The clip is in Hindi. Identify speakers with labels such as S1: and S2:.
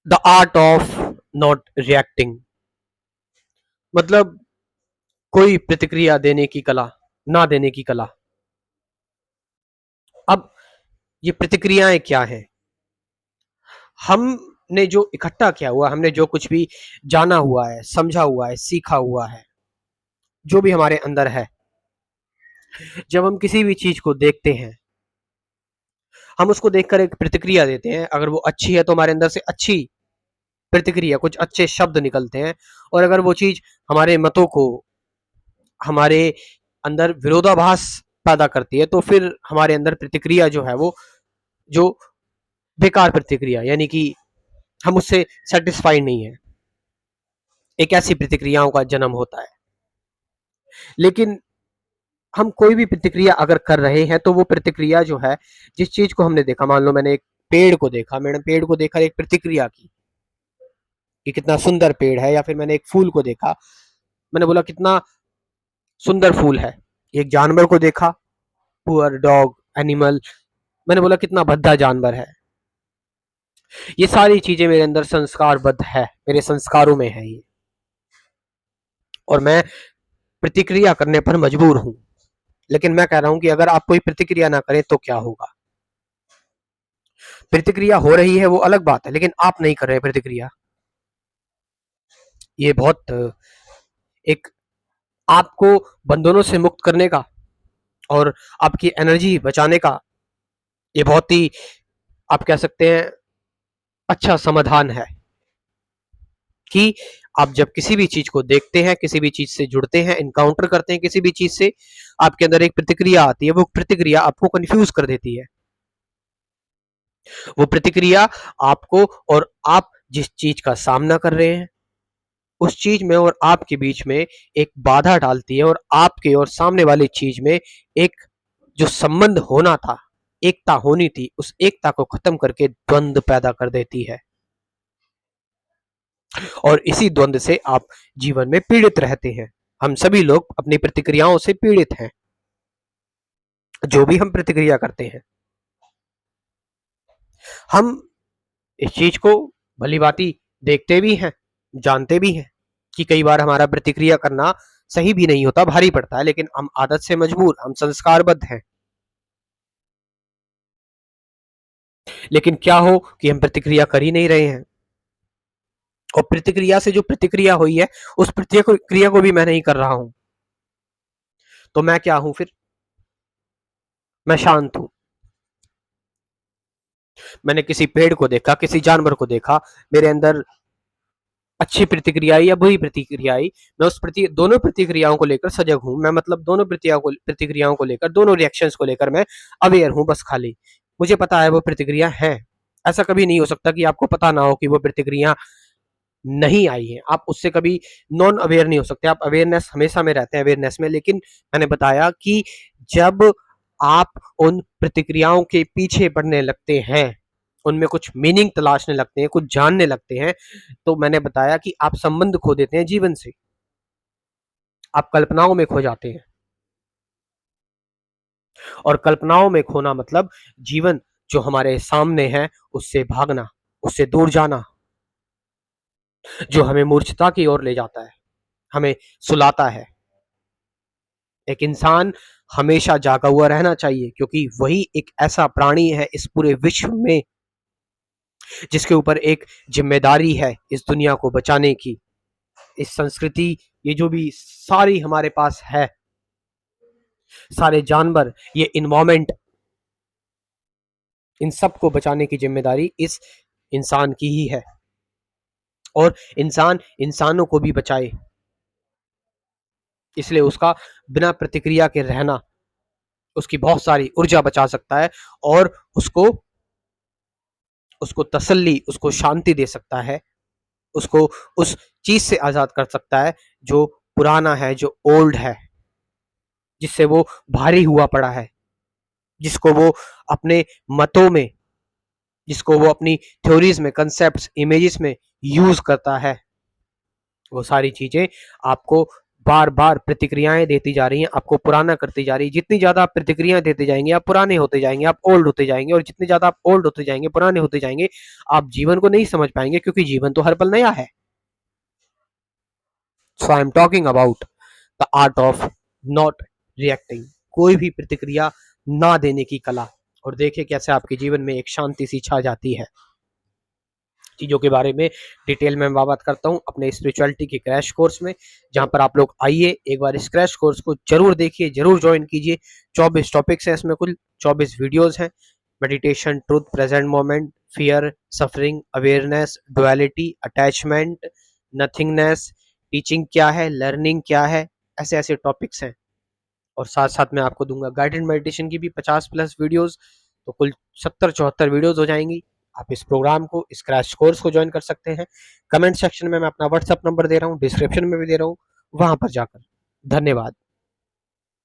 S1: The art of not reacting, मतलब कोई प्रतिक्रिया देने की कला, ना देने की कला। अब ये प्रतिक्रियाएं क्या हैं? हमने जो इकट्ठा किया हुआ, हमने जो कुछ भी जाना हुआ है, समझा हुआ है, सीखा हुआ है, जो भी हमारे अंदर है, जब हम किसी भी चीज को देखते हैं, हम उसको देखकर एक प्रतिक्रिया देते हैं। अगर वो अच्छी है तो हमारे अंदर से अच्छी प्रतिक्रिया, कुछ अच्छे शब्द निकलते हैं। और अगर वो चीज हमारे मतों को, हमारे अंदर विरोधाभास पैदा करती है, तो फिर हमारे अंदर प्रतिक्रिया जो है वो, जो बेकार प्रतिक्रिया, यानी कि हम उससे सेटिस्फाइड नहीं है, एक ऐसी प्रतिक्रियाओं का जन्म होता है। लेकिन हम कोई भी प्रतिक्रिया अगर कर रहे हैं तो वो प्रतिक्रिया जो है, जिस चीज को हमने देखा, मान लो मैंने एक पेड़ को देखा, मैंने पेड़ को देखकर एक प्रतिक्रिया की कि कितना सुंदर पेड़ है, या फिर मैंने एक फूल को देखा, मैंने बोला कितना सुंदर फूल है। एक जानवर को देखा, पुअर डॉग, एनिमल, मैंने बोला कितना भद्दा जानवर है। ये सारी चीजें मेरे अंदर संस्कारबद्ध है, मेरे संस्कारों में है ये, और मैं प्रतिक्रिया करने पर मजबूर हूं। लेकिन मैं कह रहा हूं कि अगर आप कोई प्रतिक्रिया ना करें तो क्या होगा? प्रतिक्रिया हो रही है वो अलग बात है, लेकिन आप नहीं कर रहे प्रतिक्रिया। ये बहुत एक आपको बंधनों से मुक्त करने का और आपकी एनर्जी बचाने का ये बहुत ही, आप कह सकते हैं, अच्छा समाधान है कि आप जब किसी भी चीज को देखते हैं, किसी भी चीज से जुड़ते हैं, इनकाउंटर करते हैं किसी भी चीज से, आपके अंदर एक प्रतिक्रिया आती है। वो प्रतिक्रिया आपको कंफ्यूज कर देती है। वो प्रतिक्रिया आपको, और आप जिस चीज का सामना कर रहे हैं उस चीज में और आपके बीच में एक बाधा डालती है, और आपके और सामने वाली चीज में एक जो संबंध होना था, एकता होनी थी, उस एकता को खत्म करके द्वंद्व पैदा कर देती है। और इसी द्वंद्व से आप जीवन में पीड़ित रहते हैं। हम सभी लोग अपनी प्रतिक्रियाओं से पीड़ित हैं, जो भी हम प्रतिक्रिया करते हैं। हम इस चीज को भली भांति देखते भी हैं, जानते भी हैं कि कई बार हमारा प्रतिक्रिया करना सही भी नहीं होता, भारी पड़ता है, लेकिन हम आदत से मजबूर, हम संस्कारबद्ध हैं। लेकिन क्या हो कि हम प्रतिक्रिया कर ही नहीं रहे हैं, और प्रतिक्रिया से जो प्रतिक्रिया हुई है उस प्रतिक्रिया को भी मैं नहीं कर रहा हूं, तो मैं क्या हूं फिर? मैं शांत हूं। मैंने किसी पेड़ को देखा, किसी जानवर को देखा, मेरे अंदर अच्छी प्रतिक्रिया आई या बुरी प्रतिक्रिया आई, मैं उस दोनों प्रतिक्रियाओं को लेकर सजग हूं। मैं मतलब दोनों प्रतिक्रियाओं को लेकर, दोनों रिएक्शंस को लेकर मैं अवेयर हूं। बस खाली मुझे पता है वो प्रतिक्रिया है। ऐसा कभी नहीं हो सकता कि आपको पता ना हो कि वो प्रतिक्रिया नहीं आई है। आप उससे कभी नॉन अवेयर नहीं हो सकते, आप अवेयरनेस हमेशा में रहते हैं, अवेयरनेस में। लेकिन मैंने बताया कि जब आप उन प्रतिक्रियाओं के पीछे बढ़ने लगते हैं, उनमें कुछ मीनिंग तलाशने लगते हैं, कुछ जानने लगते हैं, तो मैंने बताया कि आप संबंध खो देते हैं जीवन से, आप कल्पनाओं में खो जाते हैं। और कल्पनाओं में खोना मतलब जीवन जो हमारे सामने है उससे भागना, उससे दूर जाना, जो हमें मूर्छता की ओर ले जाता है, हमें सुलाता है। एक इंसान हमेशा जागा हुआ रहना चाहिए, क्योंकि वही एक ऐसा प्राणी है इस पूरे विश्व में जिसके ऊपर एक जिम्मेदारी है इस दुनिया को बचाने की। इस संस्कृति, ये जो भी सारी हमारे पास है, सारे जानवर, ये इन्वायरमेंट, इन सब को बचाने की जिम्मेदारी इस इंसान की ही है। और इंसान इंसानों को भी बचाए, इसलिए उसका बिना प्रतिक्रिया के रहना उसकी बहुत सारी ऊर्जा बचा सकता है, और उसको उसको तसल्ली, उसको शांति दे सकता है, उसको उस चीज से आजाद कर सकता है जो पुराना है, जो ओल्ड है, जिससे वो भारी हुआ पड़ा है, जिसको वो अपने मतों में, जिसको वो अपनी थ्योरीज में, कंसेप्ट्स, इमेजेस में यूज करता है। वो सारी चीजें आपको बार-बार प्रतिक्रियाएँ देती जा रही हैं, आपको पुराना करती जा रही है। जितनी ज़्यादा आप प्रतिक्रियाएँ देते जाएँगे, आप पुराने होते जाएँगे, आप ओल्ड होते जाएँगे और जितने ज़्यादा आप ओल्ड होते जाएँगे, पुराने होते जाएँगे, आप जीवन को नहीं समझ पाएँगे क्योंकि जीवन तो हर पल नया है। So I am talking about the art of not reacting. कोई भी प्रतिक्रिया ना देने की कला, और देखिए कैसे आपके जीवन में एक शांति सी छा जाती है। चीज़ों के बारे में डिटेल में मैं बात करता हूँ अपने स्पिरिचुअलिटी के क्रैश कोर्स में, जहाँ पर आप लोग आइए, एक बार इस क्रैश कोर्स को जरूर देखिए, जरूर ज्वाइन कीजिए। 24 टॉपिक्स हैं इसमें, कुल 24 वीडियोस हैं। Meditation, truth, present moment, fear, suffering, awareness, duality, attachment, nothingness, teaching क्या है, लर्निंग क्या है, ऐसे ऐसे टॉपिक्स हैं। और साथ साथ मैं आपको दूंगा गाइडेड मेडिटेशन की भी 50 प्लस वीडियोस, तो कुल 70-74 वीडियोस हो जाएंगी। आप इस प्रोग्राम को, इस क्रैश कोर्स को ज्वाइन कर सकते हैं। कमेंट सेक्शन में मैं अपना व्हाट्सएप नंबर दे रहा हूँ, डिस्क्रिप्शन में भी दे रहा हूँ, वहां पर जाकर। धन्यवाद।